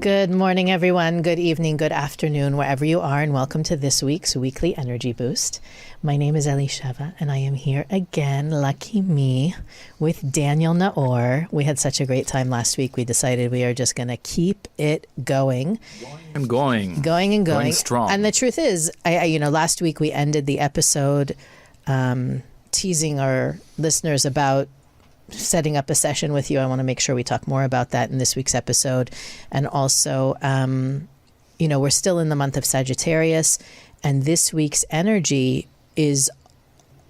Good morning, everyone. Good evening, good afternoon, wherever you are, and welcome to this week's Weekly Energy Boost. My name is Elisheva, and I am here again, lucky me, with Daniel Naor. We had such a great time last week. We decided we are just going to keep it going. Going strong. And the truth is, last week we ended the episode teasing our listeners about setting up a session with you. I want to make sure we talk more about that in this week's episode. And also, we're still in the month of Sagittarius, and this week's energy is,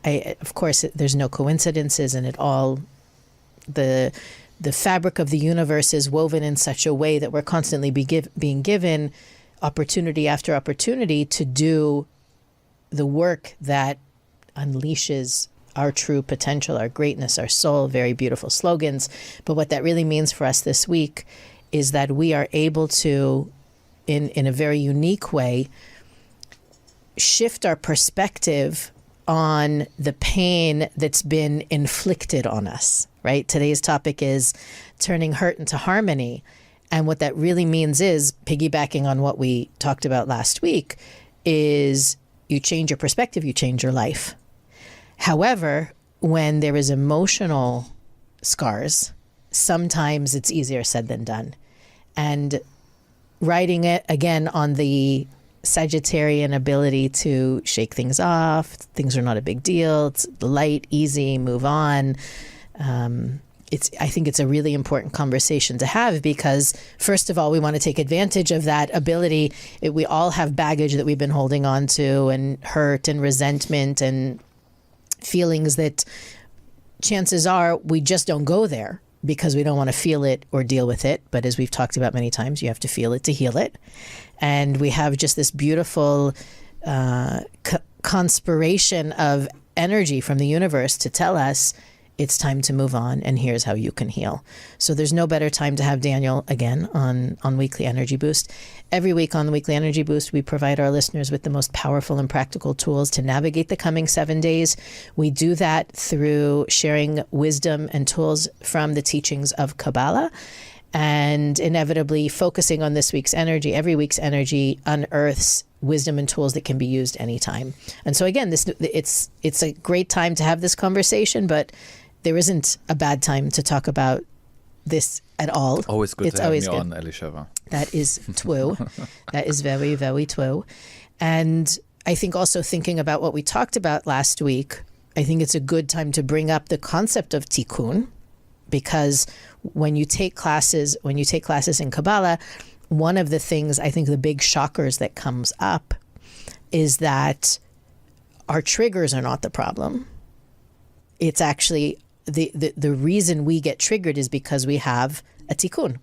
of course, there's no coincidences in it all. The fabric of the universe is woven in such a way that we're constantly being given opportunity after opportunity to do the work that unleashes our true potential, our greatness, our soul. Very beautiful slogans. But what that really means for us this week is that we are able to, in a very unique way, shift our perspective on the pain that's been inflicted on us, right? Today's topic is turning hurt into harmony. And what that really means is, piggybacking on what we talked about last week, is you change your perspective, you change your life. However, when there is emotional scars, sometimes it's easier said than done. And writing it again on the Sagittarian ability to shake things off, things are not a big deal, it's light, easy, move on. I think it's a really important conversation to have because, first of all, we want to take advantage of that ability. We all have baggage that we've been holding on to, and hurt and resentment and feelings that chances are we just don't go there because we don't want to feel it or deal with it. But as we've talked about many times, you have to feel it to heal it. And we have just this beautiful conspiration of energy from the universe to tell us it's time to move on, and here's how you can heal. So there's no better time to have Daniel again on Weekly Energy Boost. Every week on the Weekly Energy Boost, we provide our listeners with the most powerful and practical tools to navigate the coming 7 days. We do that through sharing wisdom and tools from the teachings of Kabbalah, and inevitably focusing on this week's energy. Every week's energy unearths wisdom and tools that can be used anytime. And so again, it's a great time to have this conversation, but there isn't a bad time to talk about this at all. Always good to have me on, Elisheva. That is true. That is very, very true. And I think also thinking about what we talked about last week, I think it's a good time to bring up the concept of tikkun, because when you take classes in Kabbalah, one of the things, I think the big shockers that comes up is that our triggers are not the problem. It's actually the reason we get triggered is because we have a tikkun.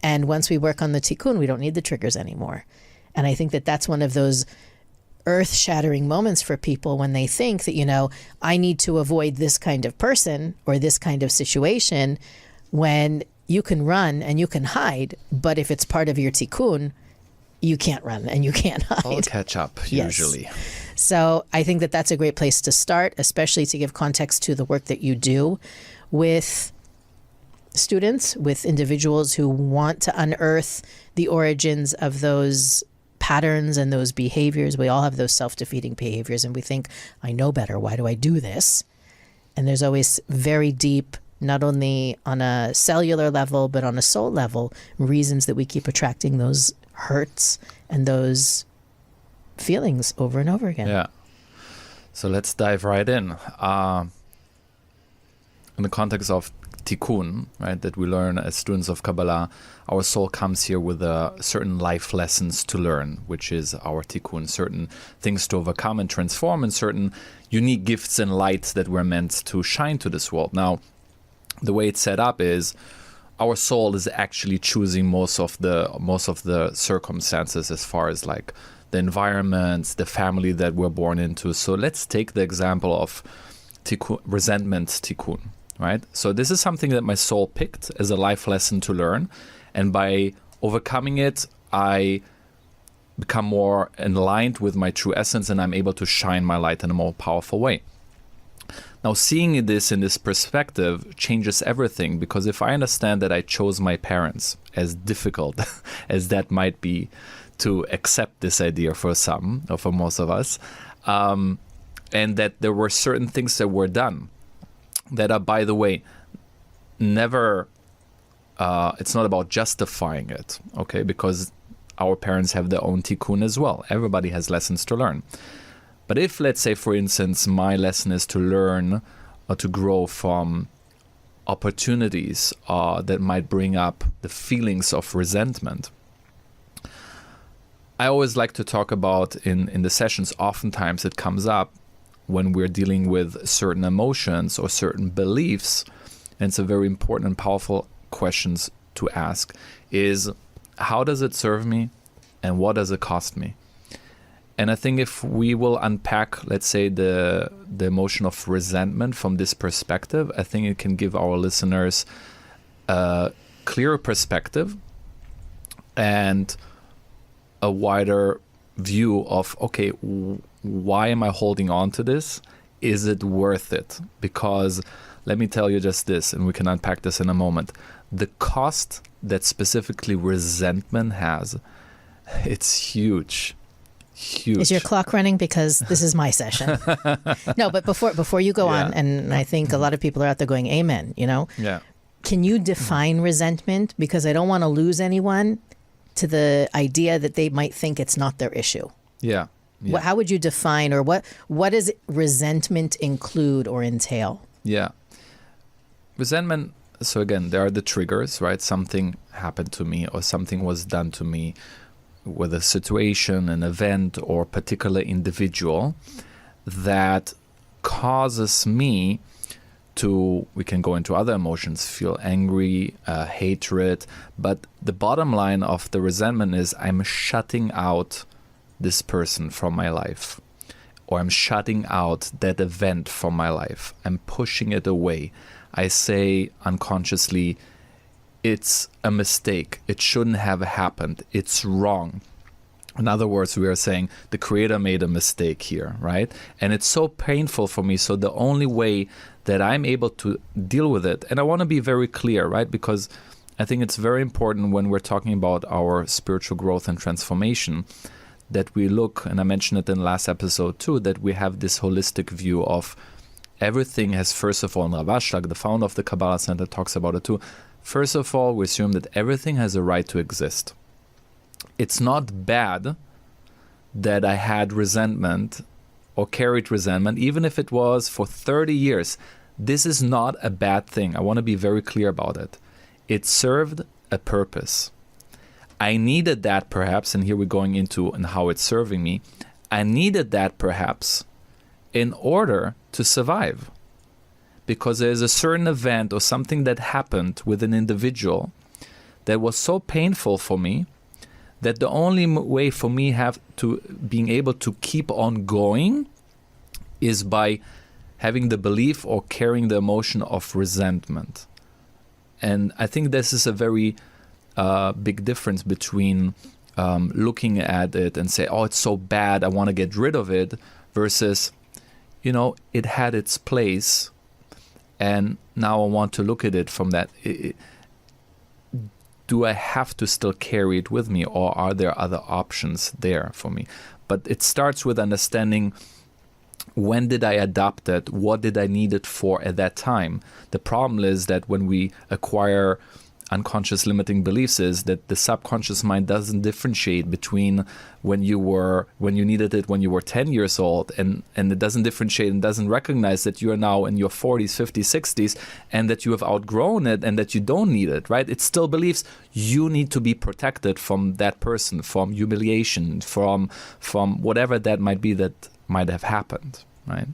And once we work on the tikkun, we don't need the triggers anymore. And I think that that's one of those earth-shattering moments for people when they think that, I need to avoid this kind of person or this kind of situation, when you can run and you can hide, but if it's part of your tikkun, you can't run and you can't hide. I'll catch up, usually. Yes. So I think that that's a great place to start, especially to give context to the work that you do with students, with individuals who want to unearth the origins of those patterns and those behaviors. We all have those self-defeating behaviors, and we think, I know better. Why do I do this? And there's always very deep, not only on a cellular level, but on a soul level, reasons that we keep attracting those hurts and those feelings over and over again. Yeah. So let's dive right in. In the context of tikkun, right, that we learn as students of Kabbalah, our soul comes here with certain life lessons to learn, which is our tikkun, certain things to overcome and transform, and certain unique gifts and lights that we're meant to shine to this world. Now, the way it's set up is our soul is actually choosing most of the circumstances as far as like the environment, the family that we're born into. So let's take the example of resentment tikkun, right? So this is something that my soul picked as a life lesson to learn. And by overcoming it, I become more aligned with my true essence, and I'm able to shine my light in a more powerful way. Now, seeing this in this perspective changes everything, because if I understand that I chose my parents, as difficult as that might be to accept this idea for some, or for most of us, and that there were certain things that were done that are, by the way, never, it's not about justifying it, okay? Because our parents have their own tikkun as well. Everybody has lessons to learn. But if, let's say, for instance, my lesson is to learn or to grow from opportunities that might bring up the feelings of resentment, I always like to talk about in the sessions, oftentimes it comes up when we're dealing with certain emotions or certain beliefs, and it's a very important and powerful questions to ask, is how does it serve me and what does it cost me? And I think if we will unpack, let's say, the emotion of resentment from this perspective, I think it can give our listeners a clearer perspective and a wider view of, okay, why am I holding on to this? Is it worth it? Because let me tell you just this, and we can unpack this in a moment. The cost that specifically resentment has, it's huge. Huge. Is your clock running? Because this is my session. No, but before you go on, and I think a lot of people are out there going, amen, Yeah. Can you define resentment? Because I don't want to lose anyone to the idea that they might think it's not their issue. Yeah. How would you define, or what does resentment include or entail? Yeah. Resentment, so again, there are the triggers, right? Something happened to me or something was done to me, with a situation, an event, or particular individual that causes me to, we can go into other emotions, feel angry, hatred, but the bottom line of the resentment is I'm shutting out this person from my life, or I'm shutting out that event from my life. I'm pushing it away. I say unconsciously, it's a mistake. It shouldn't have happened. It's wrong. In other words, we are saying the creator made a mistake here, right? And it's so painful for me. So the only way that I'm able to deal with it, and I want to be very clear, right? Because I think it's very important when we're talking about our spiritual growth and transformation that we look, and I mentioned it in the last episode too, that we have this holistic view of everything has, first of all, and Rav Ashlag, the founder of the Kabbalah Center, talks about it too. First of all, we assume that everything has a right to exist. It's not bad that I had resentment or carried resentment, even if it was for 30 years. This is not a bad thing. I want to be very clear about it. It served a purpose. I needed that perhaps, and here we're going into and how it's serving me. I needed that perhaps in order to survive. Because there's a certain event or something that happened with an individual that was so painful for me that the only way for me being able to keep on going is by having the belief or carrying the emotion of resentment. And I think this is a very big difference between looking at it and say, oh, it's so bad, I want to get rid of it, versus, it had its place. And now I want to look at it from that. Do I have to still carry it with me, or are there other options there for me? But it starts with understanding, when did I adopt it? What did I need it for at that time? The problem is that when we acquire unconscious limiting beliefs, is that the subconscious mind doesn't differentiate between when you needed it when you were 10 years old, and it doesn't differentiate and doesn't recognize that you are now in your 40s, 50s, 60s, and that you have outgrown it and that you don't need it, right? It still believes you need to be protected from that person, from humiliation, from whatever that might be that might have happened, right?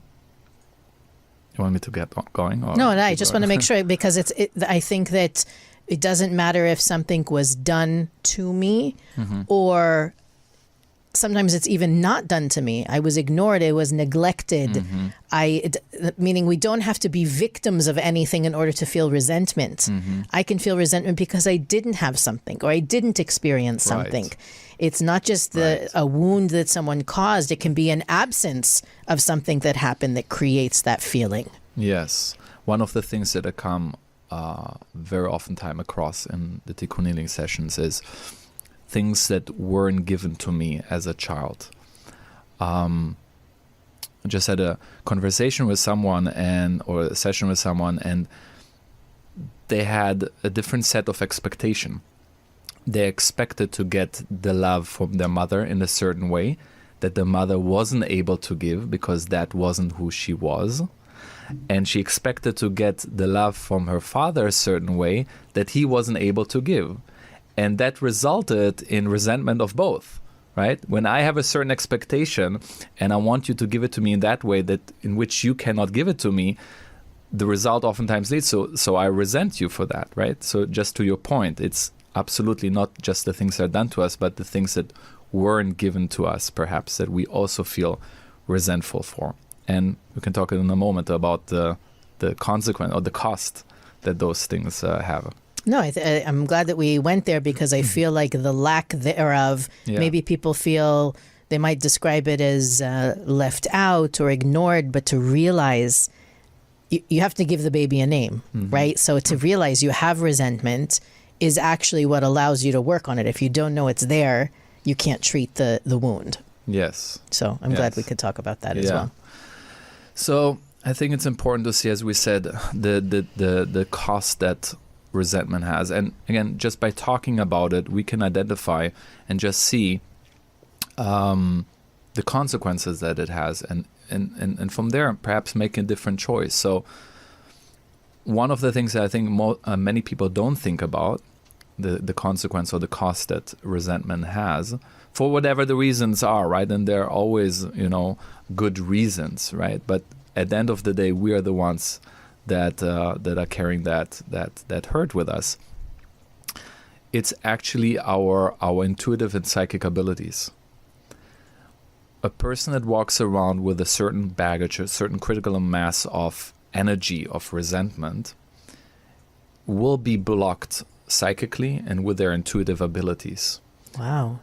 You want me to get going? No, I just want to make sure, because I think that it doesn't matter if something was done to me or sometimes it's even not done to me. I was ignored. I was neglected. Meaning we don't have to be victims of anything in order to feel resentment. I can feel resentment because I didn't have something or I didn't experience something. Right. It's not just a wound that someone caused. It can be an absence of something that happened that creates that feeling. Yes. One of the things that I come very often time across in the Tikkun healing sessions is things that weren't given to me as a child. I just had a conversation with someone or a session with someone, and they had a different set of expectation. They expected to get the love from their mother in a certain way that the mother wasn't able to give because that wasn't who she was. And she expected to get the love from her father a certain way that he wasn't able to give. And that resulted in resentment of both, right? When I have a certain expectation and I want you to give it to me in that way that in which you cannot give it to me, the result oftentimes leads so I resent you for that, right? So just to your point, it's absolutely not just the things that are done to us, but the things that weren't given to us, perhaps, that we also feel resentful for. And we can talk in a moment about the consequence or the cost that those things have. No, I'm glad that we went there because I feel like the lack thereof, maybe people feel they might describe it as left out or ignored, but to realize you have to give the baby a name, right? So to realize you have resentment is actually what allows you to work on it. If you don't know it's there, you can't treat the wound. Yes. So I'm glad we could talk about that as well. So I think it's important to see, as we said, the cost that resentment has. And again, just by talking about it, we can identify and just see the consequences that it has. And from there, perhaps make a different choice. So one of the things that I think many people don't think about, the consequence or the cost that resentment has, for whatever the reasons are, right? And there are always, good reasons, right? But at the end of the day, we are the ones that are carrying that hurt with us. It's actually our intuitive and psychic abilities. A person that walks around with a certain baggage, a certain critical mass of energy of resentment, will be blocked psychically and with their intuitive abilities. Wow.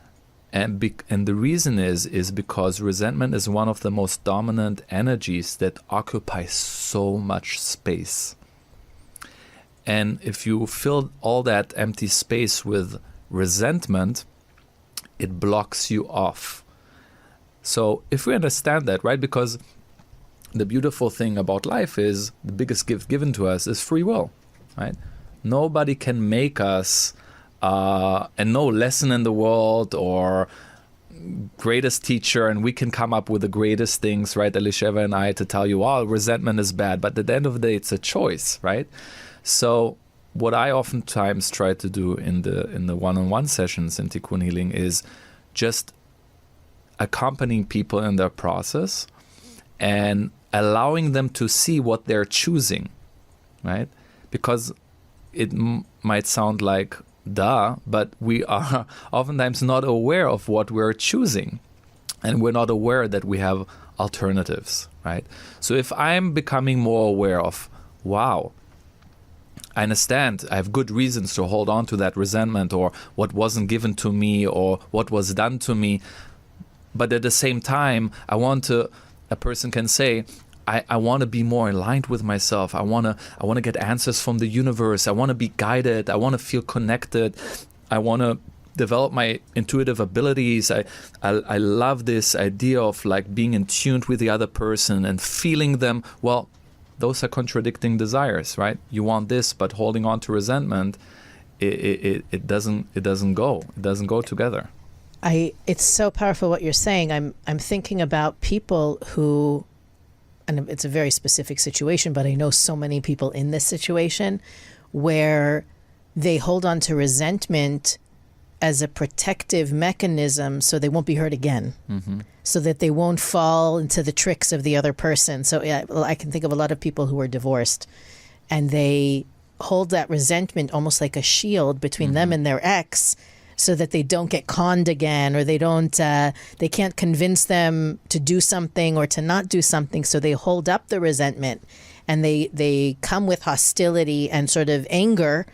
And the reason is because resentment is one of the most dominant energies that occupies so much space. And if you fill all that empty space with resentment, it blocks you off. So if we understand that, right, because the beautiful thing about life is the biggest gift given to us is free will, right? Nobody can make us and no lesson in the world or greatest teacher, and we can come up with the greatest things, right, Elisheva and I, to tell you, resentment is bad. But at the end of the day, it's a choice, right? So what I oftentimes try to do in the one-on-one sessions in Tikkun Healing is just accompanying people in their process and allowing them to see what they're choosing, right? Because it might sound like duh, but we are oftentimes not aware of what we're choosing, and we're not aware that we have alternatives, right? So if I'm becoming more aware of, wow, I understand, I have good reasons to hold on to that resentment or what wasn't given to me or what was done to me, but at the same time, a person can say, I want to be more aligned with myself. I want to get answers from the universe. I want to be guided. I want to feel connected. I want to develop my intuitive abilities. I love this idea of like being in tune with the other person and feeling them. Well, those are contradicting desires, right? You want this, but holding on to resentment, it doesn't go. It doesn't go together. It's so powerful what you're saying. I'm thinking about people who, and it's a very specific situation, but I know so many people in this situation where they hold on to resentment as a protective mechanism so they won't be hurt again, so that they won't fall into the tricks of the other person. So I can think of a lot of people who are divorced and they hold that resentment almost like a shield between them and their ex, so that they don't get conned again, or they can't convince them to do something or to not do something. So they hold up the resentment, and they come with hostility and sort of anger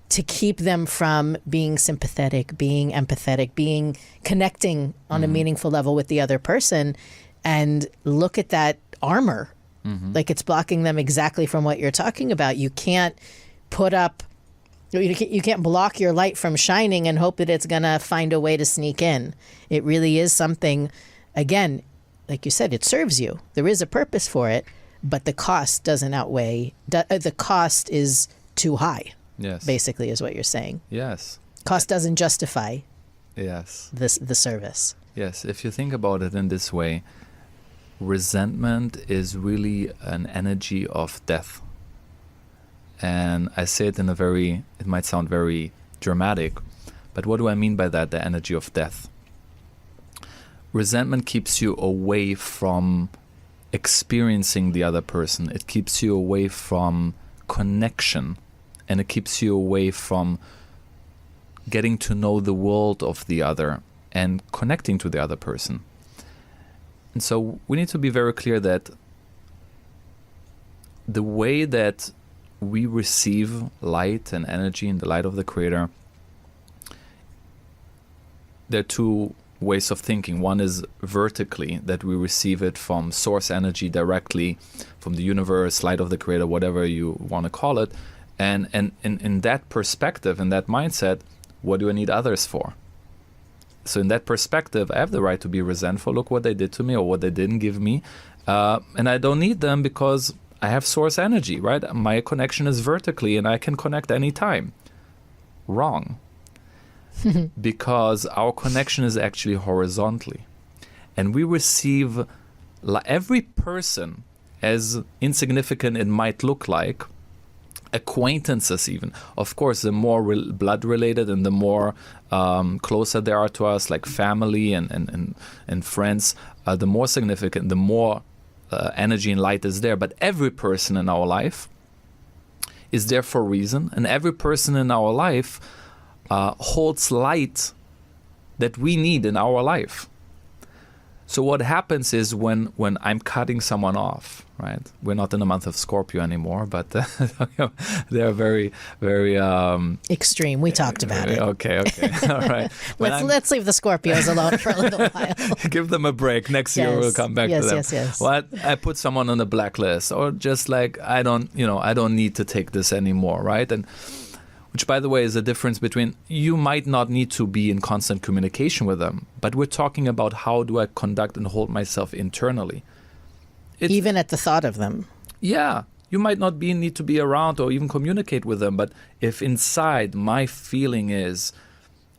to keep them from being sympathetic, being empathetic, being connecting on a meaningful level with the other person. And look at that armor. Like, it's blocking them exactly from what you're talking about. You can't you can't block your light from shining and hope that it's going to find a way to sneak in. It really is something, again, like you said, it serves you. There is a purpose for it, but the cost doesn't outweigh, the cost is too high. Yes. Basically is what you're saying. Yes. Cost doesn't justify Yes. the service. Yes. If you think about it in this way, resentment is really an energy of death. And I say it it might sound very dramatic, but what do I mean by that, the energy of death? Resentment keeps you away from experiencing the other person. It keeps you away from connection, and it keeps you away from getting to know the world of the other and connecting to the other person. And so we need to be very clear that the way that we receive light and energy in the light of the Creator, there are two ways of thinking. One is vertically, that we receive it from source energy directly from the universe, light of the Creator, whatever you want to call it. And in that perspective, in that mindset, what do I need others for? So in that perspective, I have the right to be resentful. Look what they did to me or what they didn't give me. And I don't need them because I have source energy, right? My connection is vertically and I can connect anytime. Wrong. Because our connection is actually horizontally. And we receive every person, as insignificant it might look like, acquaintances even. Of course, the more blood related and the more closer they are to us, like family and friends, the more significant, the more energy and light is there. But every person in our life is there for a reason, and every person in our life holds light that we need in our life. So what happens is when I'm cutting someone off, right? We're not in the month of Scorpio anymore, but they're very, very extreme. We talked about it. Okay, all right. Let's leave the Scorpios alone for a little while. Give them a break. Next year we'll come back to them. Yes. Well, I put someone on a blacklist, or just like I don't need to take this anymore, right? And which, by the way, is the difference between, you might not need to be in constant communication with them, but we're talking about how do I conduct and hold myself internally. Even at the thought of them. Yeah, you might not need to be around or even communicate with them, but if inside my feeling is,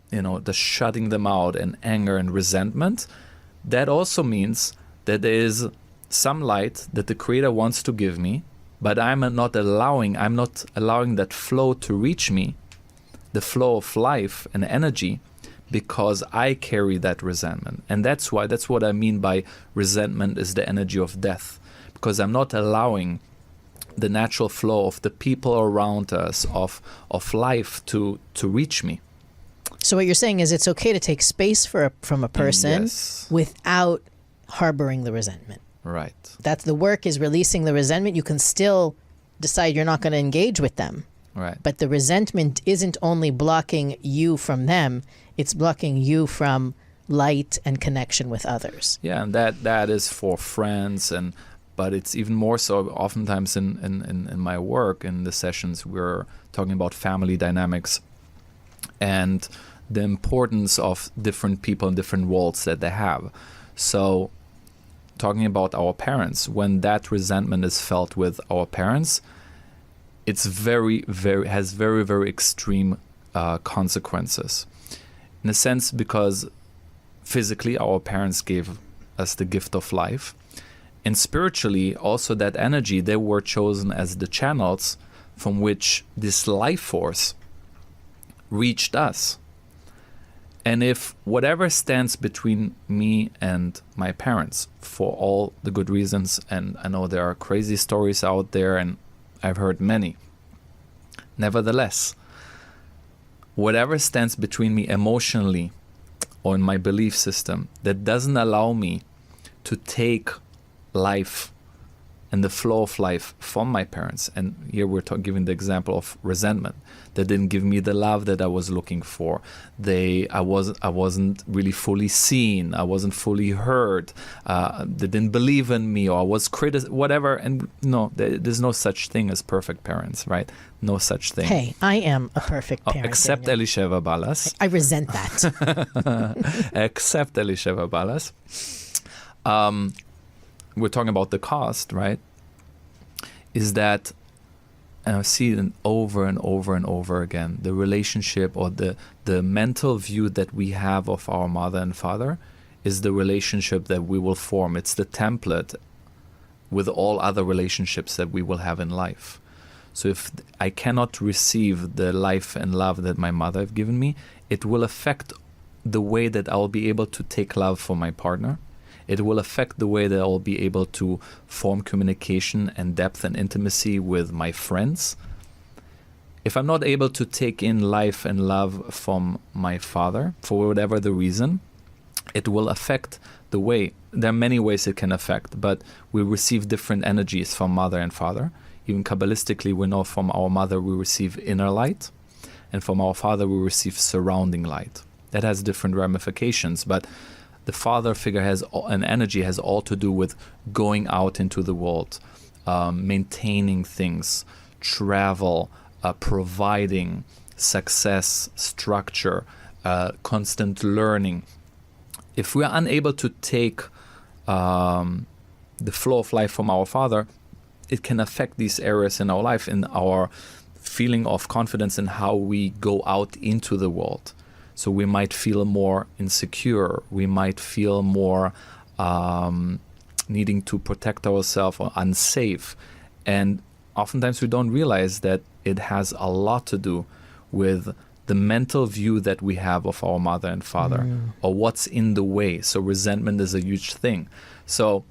the shutting them out and anger and resentment, that also means that there is some light that the Creator wants to give me, but I'm not allowing that flow to reach me, the flow of life and energy, because I carry that resentment. And that's what I mean by resentment is the energy of death, because I'm not allowing the natural flow of the people around us, of life to reach me. So what you're saying is it's okay to take space from a person without harboring the resentment. Right. That's the work, is releasing the resentment. You can still decide you're not going to engage with them. Right. But the resentment isn't only blocking you from them, it's blocking you from light and connection with others. Yeah, and that is for friends, but it's even more so oftentimes in my work, in the sessions, we're talking about family dynamics and the importance of different people and different roles that they have. So talking about our parents, when that resentment is felt with our parents, it's has very, very extreme consequences. In a sense, because physically our parents gave us the gift of life, and spiritually also that energy, they were chosen as the channels from which this life force reached us. And if whatever stands between me and my parents, for all the good reasons, and I know there are crazy stories out there, and I've heard many, nevertheless, whatever stands between me emotionally or in my belief system that doesn't allow me to take life and the flow of life from my parents. And here we're giving the example of resentment. They didn't give me the love that I was looking for. I wasn't really fully seen. I wasn't fully heard. They didn't believe in me, or I was criticized, whatever. And no, there's no such thing as perfect parents, right? No such thing. Hey, I am a perfect parent. Except Daniel. Elisheva Balas. I resent that. Except Elisheva Balas. We're talking about the cost, right? Is that, and I see it over and over and over again, the relationship or the mental view that we have of our mother and father is the relationship that we will form. It's the template with all other relationships that we will have in life. So if I cannot receive the life and love that my mother have given me, it will affect the way that I'll be able to take love from my partner. It will affect the way that I'll be able to form communication and depth and intimacy with my friends. If I'm not able to take in life and love from my father, for whatever the reason, it will affect the way. There are many ways it can affect, but we receive different energies from mother and father. Even Kabbalistically, we know from our mother we receive inner light, and from our father we receive surrounding light. That has different ramifications, but the father figure has an energy has all to do with going out into the world, maintaining things, travel, providing success, structure, constant learning. If we are unable to take the flow of life from our father, it can affect these areas in our life, in our feeling of confidence in how we go out into the world. So we might feel more insecure. We might feel more needing to protect ourselves or unsafe. And oftentimes we don't realize that it has a lot to do with the mental view that we have of our mother and father, or what's in the way. So resentment is a huge thing. So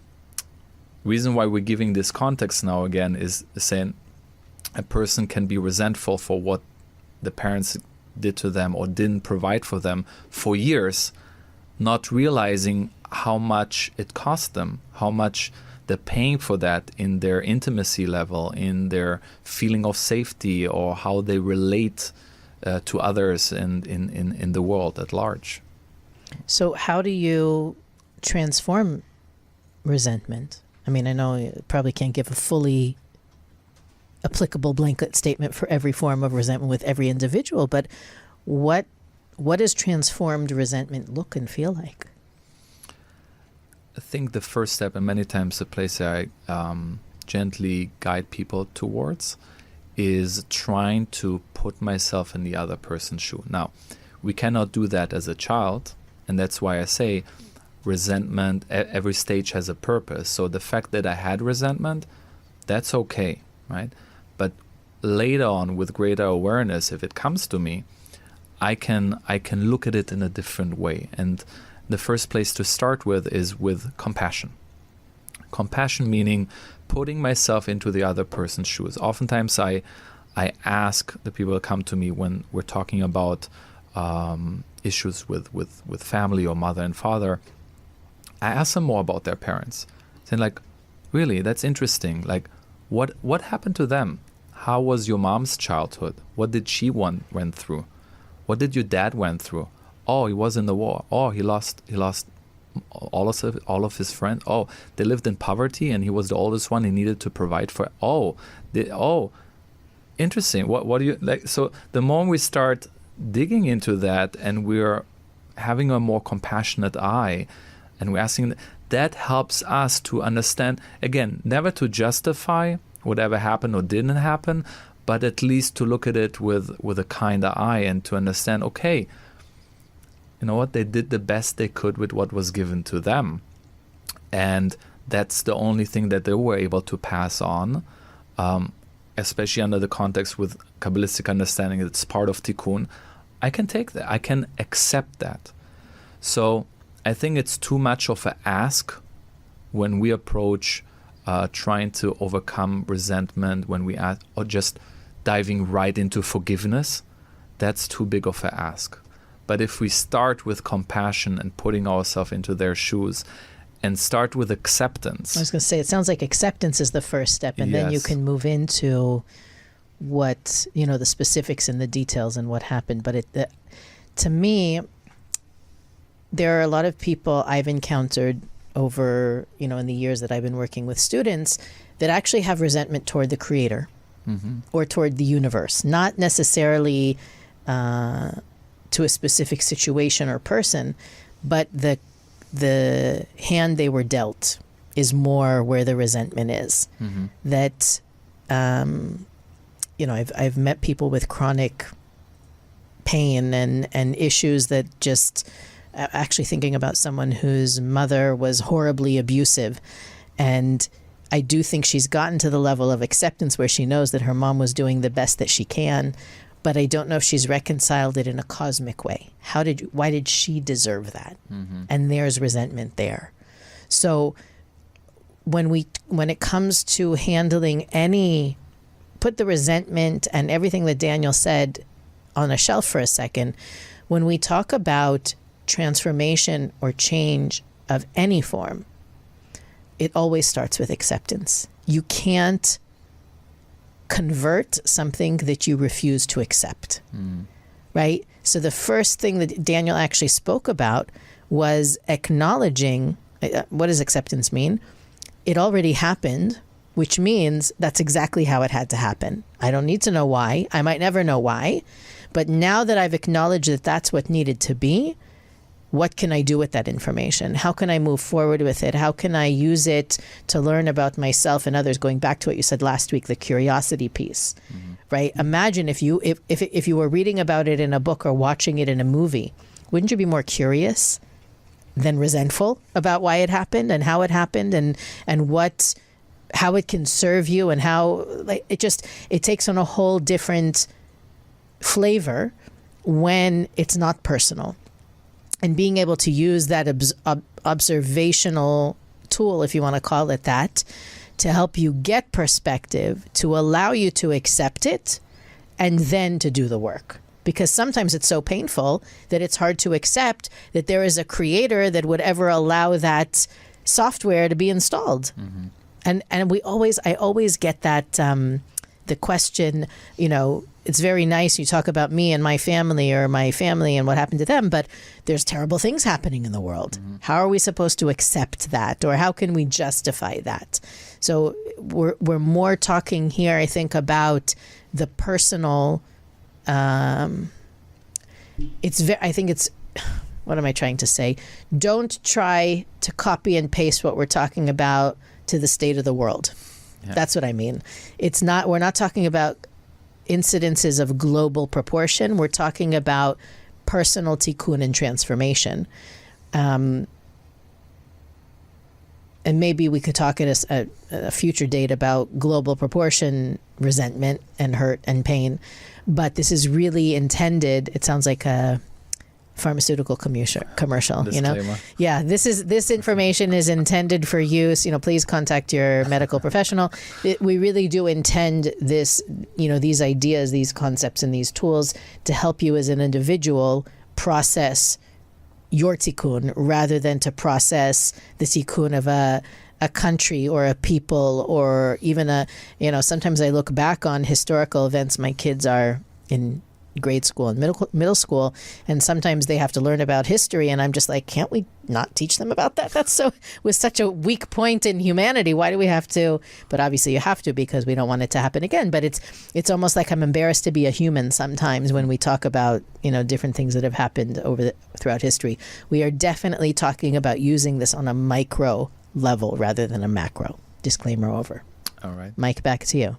reason why we're giving this context now again is saying a person can be resentful for what the parents did to them or didn't provide for them for years, not realizing how much it cost them, how much they're paying for that in their intimacy level, in their feeling of safety, or how they relate to others and in the world at large. So how do you transform resentment? I mean, I know you probably can't give a fully applicable blanket statement for every form of resentment with every individual, but what does transformed resentment look and feel like? I think the first step, and many times the place I gently guide people towards, is trying to put myself in the other person's shoe. Now, we cannot do that as a child, and that's why I say resentment, every stage has a purpose. So the fact that I had resentment, that's okay, right? But later on, with greater awareness, if it comes to me, I can look at it in a different way. And the first place to start with is with compassion. Compassion meaning putting myself into the other person's shoes. Oftentimes I ask the people that come to me when we're talking about issues with family or mother and father, I ask them more about their parents. Saying like, really, that's interesting. Like, what happened to them? How was your mom's childhood? What did she went through? What did your dad went through? Oh, he was in the war. Oh, he lost all of his friends. Oh, they lived in poverty, and he was the oldest one. He needed to provide for. Interesting. What do you like? So the more we start digging into that, and we're having a more compassionate eye, and we're asking, that helps us to understand, again, never to justify whatever happened or didn't happen, but at least to look at it with a kinder eye and to understand, okay, you know what, they did the best they could with what was given to them. And that's the only thing that they were able to pass on, especially under the context with Kabbalistic understanding, it's part of Tikkun. I can take that. I can accept that. So I think it's too much of an ask when we approach trying to overcome resentment, when we ask, or just diving right into forgiveness. that's too big of an ask. But if we start with compassion and putting ourselves into their shoes and start with acceptance. I was going to say, it sounds like acceptance is the first step, and then you can move into what, the specifics and the details and what happened. But to me, there are a lot of people I've encountered over, in the years that I've been working with students that actually have resentment toward the creator or toward the universe, not necessarily to a specific situation or person, but the hand they were dealt is more where the resentment is. That, I've met people with chronic pain and issues that just, actually thinking about someone whose mother was horribly abusive. And I do think she's gotten to the level of acceptance where she knows that her mom was doing the best that she can, but I don't know if she's reconciled it in a cosmic way. Why did she deserve that? And there's resentment there. So when it comes to handling put the resentment and everything that Daniel said on a shelf for a second. When we talk about transformation or change of any form, it always starts with acceptance. You can't convert something that you refuse to accept, right? So the first thing that Daniel actually spoke about was acknowledging, what does acceptance mean? It already happened, which means that's exactly how it had to happen. I don't need to know why. I might never know why. But now that I've acknowledged that that's what needed to be, what can I do with that information? How can I move forward with it? How can I use it to learn about myself and others? Going back to what you said last week, the curiosity piece, right? Imagine if you were reading about it in a book or watching it in a movie, wouldn't you be more curious than resentful about why it happened and how it happened and how it can serve you and how it takes on a whole different flavor when it's not personal. And being able to use that observational tool, if you want to call it that, to help you get perspective, to allow you to accept it, and then to do the work. Because sometimes it's so painful that it's hard to accept that there is a creator that would ever allow that software to be installed. And I always get that the question, it's very nice you talk about me and my family or my family and what happened to them, but there's terrible things happening in the world. How are we supposed to accept that, or how can we justify that? So we're more talking here, I think, about the personal. I think it's. What am I trying to say? Don't try to copy and paste what we're talking about to the state of the world. Yeah. That's what I mean. We're not talking about incidences of global proportion. We're talking about personal tikkun and transformation. And maybe we could talk at a future date about global proportion resentment and hurt and pain. But this is really intended, it sounds like a pharmaceutical commercial, Disclaimer. Yeah, this information is intended for use. Please contact your medical professional. We really do intend this, these ideas, these concepts, and these tools to help you as an individual process your tikkun rather than to process the tikkun of a country or a people or even sometimes I look back on historical events. My kids are in grade school and middle school, and sometimes they have to learn about history, and I'm just like, can't we not teach them about that? That's was such a weak point in humanity. Why do we have to? But obviously you have to, because we don't want it to happen again. But it's almost like I'm embarrassed to be a human sometimes when we talk about different things that have happened throughout history. We are definitely talking about using this on a micro level rather than a macro. Disclaimer over. All right, Mike, back to you.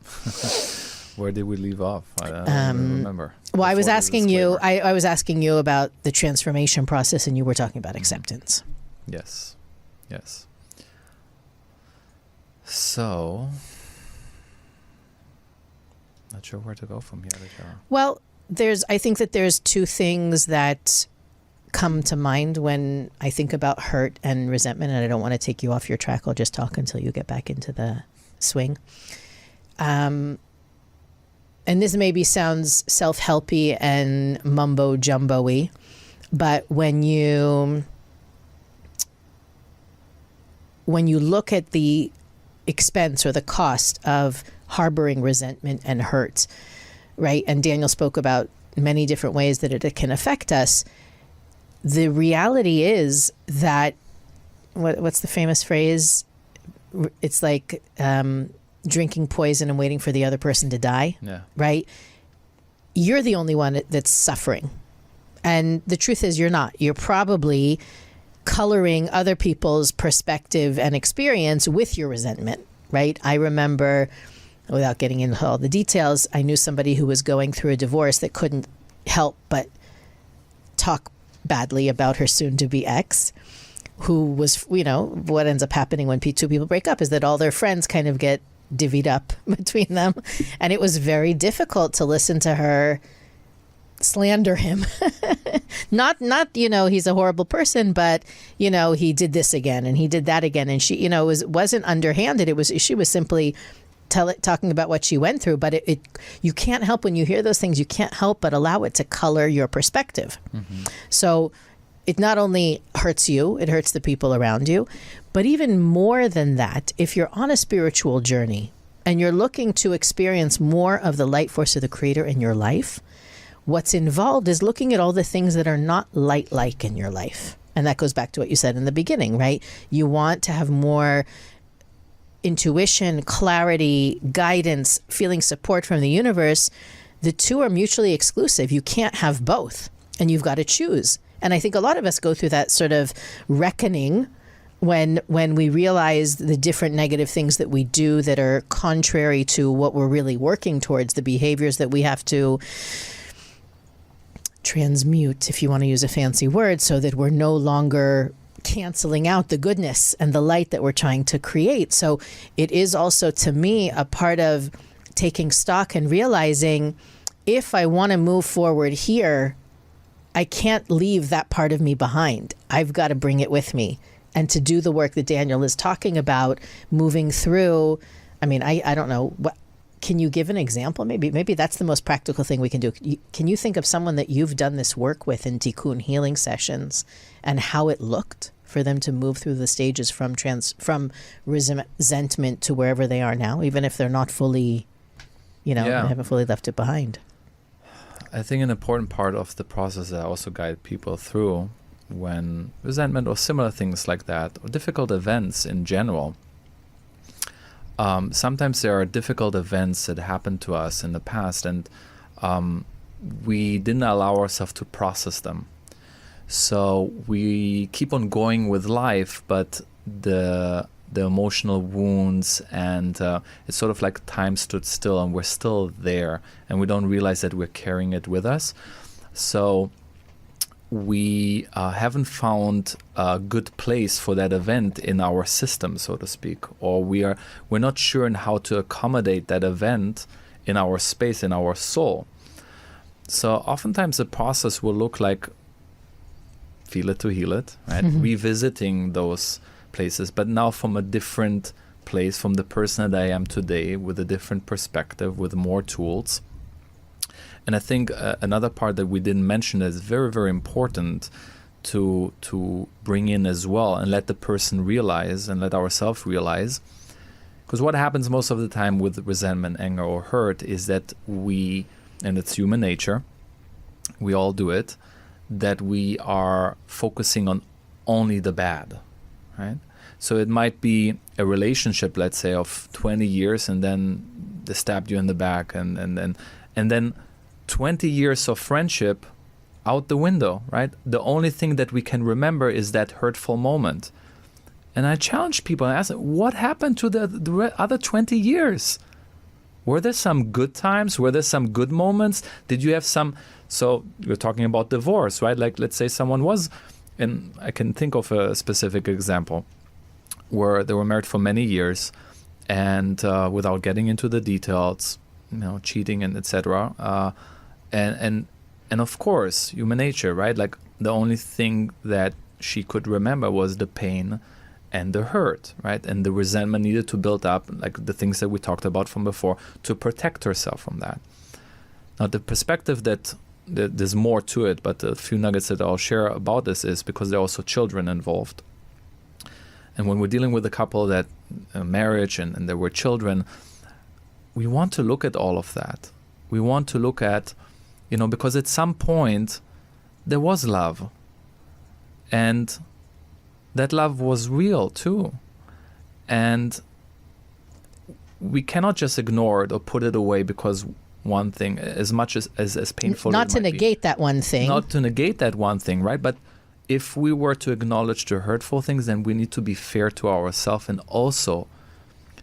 Where did we leave off? I don't remember. Well, I was asking you. I was asking you about the transformation process, and you were talking about acceptance. Yes. So, not sure where to go from here, Rachel. Well, I think that there's two things that come to mind when I think about hurt and resentment, and I don't want to take you off your track. I'll just talk until you get back into the swing. and this maybe sounds self-helpy and mumbo-jumbo-y, but when you look at the expense or the cost of harboring resentment and hurt, right? And Daniel spoke about many different ways that it can affect us. The reality is that, what's the famous phrase? It's like drinking poison and waiting for the other person to die, right? You're the only one that's suffering. And the truth is you're not. You're probably coloring other people's perspective and experience with your resentment, right? I remember, without getting into all the details, I knew somebody who was going through a divorce that couldn't help but talk badly about her soon-to-be ex, who was, what ends up happening when two people break up is that all their friends kind of get divvied up between them. And it was very difficult to listen to her slander him. not he's a horrible person, but he did this again and he did that again, and she wasn't underhanded. She was simply talking about what she went through. But it you can't help, when you hear those things, you can't help but allow it to color your perspective. So it not only hurts you, it hurts the people around you. But even more than that, if you're on a spiritual journey and you're looking to experience more of the light force of the Creator in your life, what's involved is looking at all the things that are not light-like in your life. And that goes back to what you said in the beginning, right? You want to have more intuition, clarity, guidance, feeling support from the universe. The two are mutually exclusive. You can't have both, and you've got to choose. And I think a lot of us go through that sort of reckoning when we realize the different negative things that we do that are contrary to what we're really working towards, the behaviors that we have to transmute, if you want to use a fancy word, so that we're no longer canceling out the goodness and the light that we're trying to create. So it is also, to me, a part of taking stock and realizing, if I want to move forward here, I can't leave that part of me behind. I've got to bring it with me. And to do the work that Daniel is talking about, moving through, I don't know, can you give an example? Maybe that's the most practical thing we can do. Can you think of someone that you've done this work with in Tikkun healing sessions and how it looked for them to move through the stages from resentment to wherever they are now, even if they're not fully, they haven't fully left it behind? I think an important part of the process that I also guide people through when resentment or similar things like that, or difficult events in general, sometimes there are difficult events that happened to us in the past, and we didn't allow ourselves to process them. So we keep on going with life, but the emotional wounds and it's sort of like time stood still, and we're still there, and we don't realize that we're carrying it with us. So we haven't found a good place for that event in our system, so to speak, or we're not sure in how to accommodate that event in our space, in our soul. So oftentimes the process will look like feel it to heal it, right? Revisiting those places, but now from a different place, from the person that I am today, with a different perspective, with more tools. And I think another part that we didn't mention is very, very important to bring in as well, and let the person realize and let ourselves realize. Because what happens most of the time with resentment, anger, or hurt is that we, and it's human nature, we all do it, that we are focusing on only the bad, right? So it might be a relationship, let's say, of 20 years, and then they stabbed you in the back, and then 20 years of friendship out the window, right? The only thing that we can remember is that hurtful moment. And I challenge people and ask them, what happened to the other 20 years? Were there some good times? Were there some good moments? Did you have some? So you're talking about divorce, right? Like, let's say someone was, and I can think of a specific example where they were married for many years, and without getting into the details, cheating and etc. And of course, human nature, right? Like, the only thing that she could remember was the pain and the hurt, right? And the resentment needed to build up, like the things that we talked about from before, to protect herself from that. Now, the perspective that there's more to it, but a few nuggets that I'll share about this is because there are also children involved. And when we're dealing with a couple that marriage and there were children, we want to look at all of that. We want to look at, because at some point there was love. And that love was real too. And we cannot just ignore it or put it away because one thing, as much as painful not to negate that one thing. Not to negate that one thing, right? But if we were to acknowledge the hurtful things, then we need to be fair to ourselves and also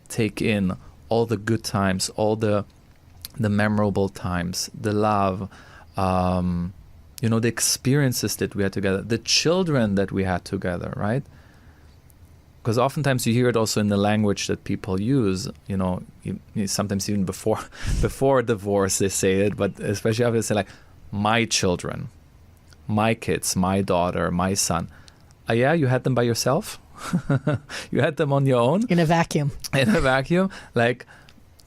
take in all the good times, all the memorable times, the love, the experiences that we had together, the children that we had together, right? Because oftentimes you hear it also in the language that people use, sometimes even before divorce they say it, but especially after they say like, my children, my kids, my daughter, my son. Yeah, you had them by yourself? You had them on your own? In a vacuum. In a vacuum. Like,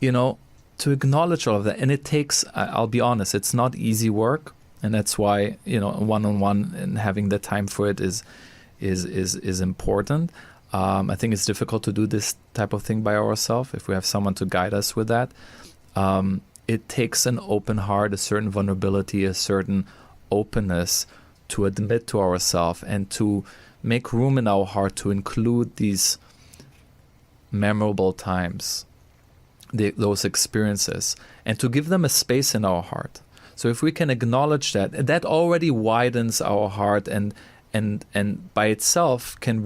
to acknowledge all of that. And it takes, I'll be honest, it's not easy work. And that's why, one-on-one and having the time for it is important. I think it's difficult to do this type of thing by ourselves if we have someone to guide us with that. It takes an open heart, a certain vulnerability, a certain openness to admit to ourselves and to make room in our heart to include these memorable times, those experiences, and to give them a space in our heart. So if we can acknowledge that already widens our heart and by itself can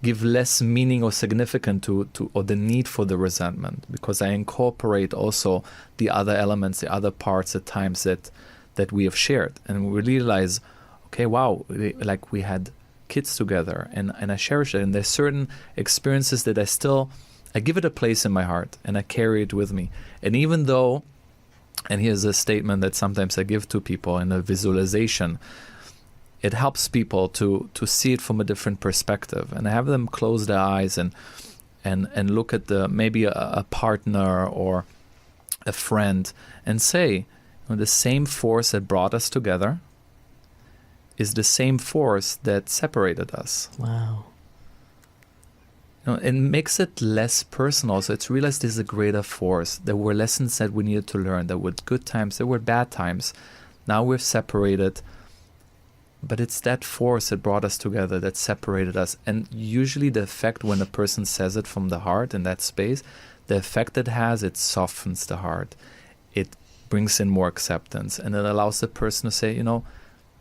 give less meaning or significance to or the need for the resentment, because I incorporate also the other elements, the other parts at times that we have shared, and we realize, okay, wow, like we had kids together, and I cherish it, and there's certain experiences that I give it a place in my heart, and I carry it with me, and even though, and here's a statement that sometimes I give to people in a visualization. It helps people to see it from a different perspective, and I have them close their eyes and look at maybe a partner or a friend and say, the same force that brought us together is the same force that separated us. Wow. It makes it less personal. So it's realized there's a greater force. There were lessons that we needed to learn. There were good times. There were bad times. Now we're separated. But it's that force that brought us together, that separated us. And usually the effect when a person says it from the heart in that space, the effect it has, it softens the heart. It brings in more acceptance. And it allows the person to say,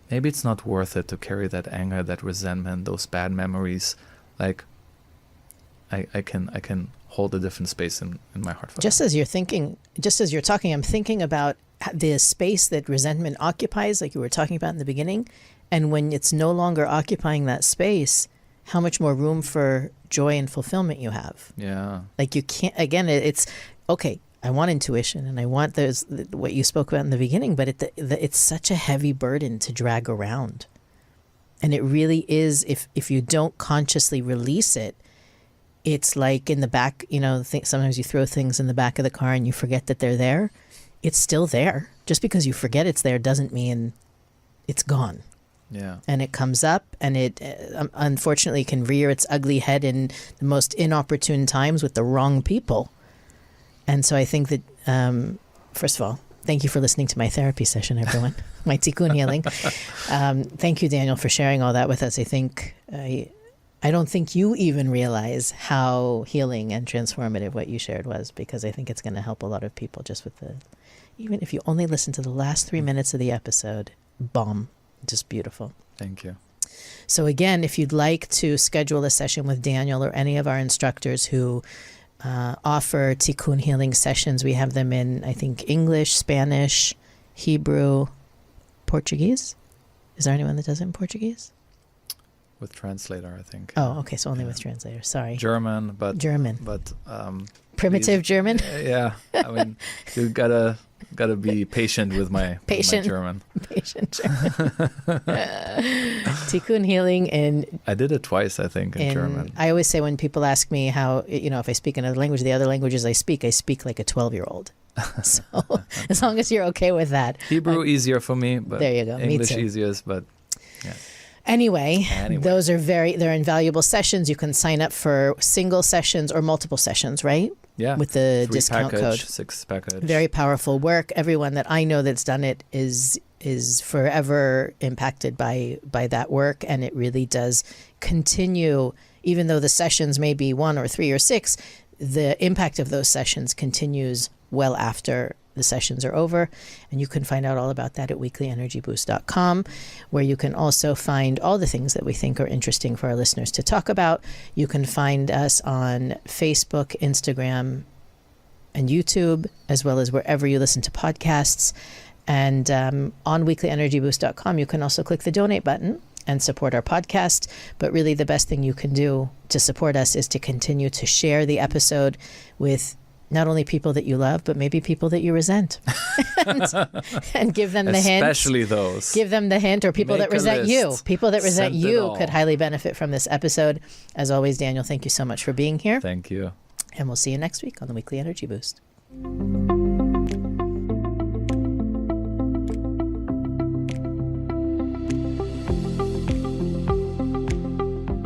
maybe it's not worth it to carry that anger, that resentment, those bad memories. Like, I can hold a different space in my heart. Just as you're talking, I'm thinking about the space that resentment occupies, like you were talking about in the beginning. And when it's no longer occupying that space, how much more room for joy and fulfillment you have. Yeah. Like you can't, again, it's, okay, I want intuition and I want what you spoke about in the beginning, but it's such a heavy burden to drag around. And it really is, if you don't consciously release it, it's like in the back, sometimes you throw things in the back of the car and you forget that they're there. It's still there. Just because you forget it's there doesn't mean it's gone. Yeah. And it comes up and it unfortunately can rear its ugly head in the most inopportune times with the wrong people. And so I think that, first of all, thank you for listening to my therapy session, everyone, my tikkun healing. Thank you, Daniel, for sharing all that with us. I think, I don't think you even realize how healing and transformative what you shared was, because I think it's going to help a lot of people just with even if you only listen to the last 3 minutes of the episode, bomb. Just beautiful. Thank you. So again, if you'd like to schedule a session with Daniel or any of our instructors who offer tikkun healing sessions, we have them in, I think, English, Spanish, Hebrew, Portuguese. Is there anyone that does it in Portuguese? With translator, I think. Oh, okay. So only with translator. Sorry. German. But primitive German. Yeah. I mean, you gotta be patient with my German. Patient German. Tikkun healing I did it twice, I think, in German. I always say when people ask me how, if I speak another language, the other languages I speak like a 12-year-old. So as long as you're okay with that. Hebrew easier for me, but there you go. English Me too. easiest, but yeah. Anyway, those are they're invaluable sessions. You can sign up for single sessions or multiple sessions, right? Yeah. With the 3 discount package, code. 6 package. Very powerful work. Everyone that I know that's done it is forever impacted by that work, and it really does continue. Even though the sessions may be 1 or 3 or 6, the impact of those sessions continues well after the sessions are over. And you can find out all about that at weeklyenergyboost.com, where you can also find all the things that we think are interesting for our listeners to talk about. You can find us on Facebook, Instagram, and YouTube, as well as wherever you listen to podcasts. And on weeklyenergyboost.com, you can also click the donate button and support our podcast. But really the best thing you can do to support us is to continue to share the episode with not only people that you love, but maybe people that you resent. and give them the hint. Especially those. Give them the hint, or people Make that a resent list. you. People that resent Send it you all. could highly benefit from this episode. As always, Daniel, thank you so much for being here. Thank you. And we'll see you next week on the Weekly Energy Boost.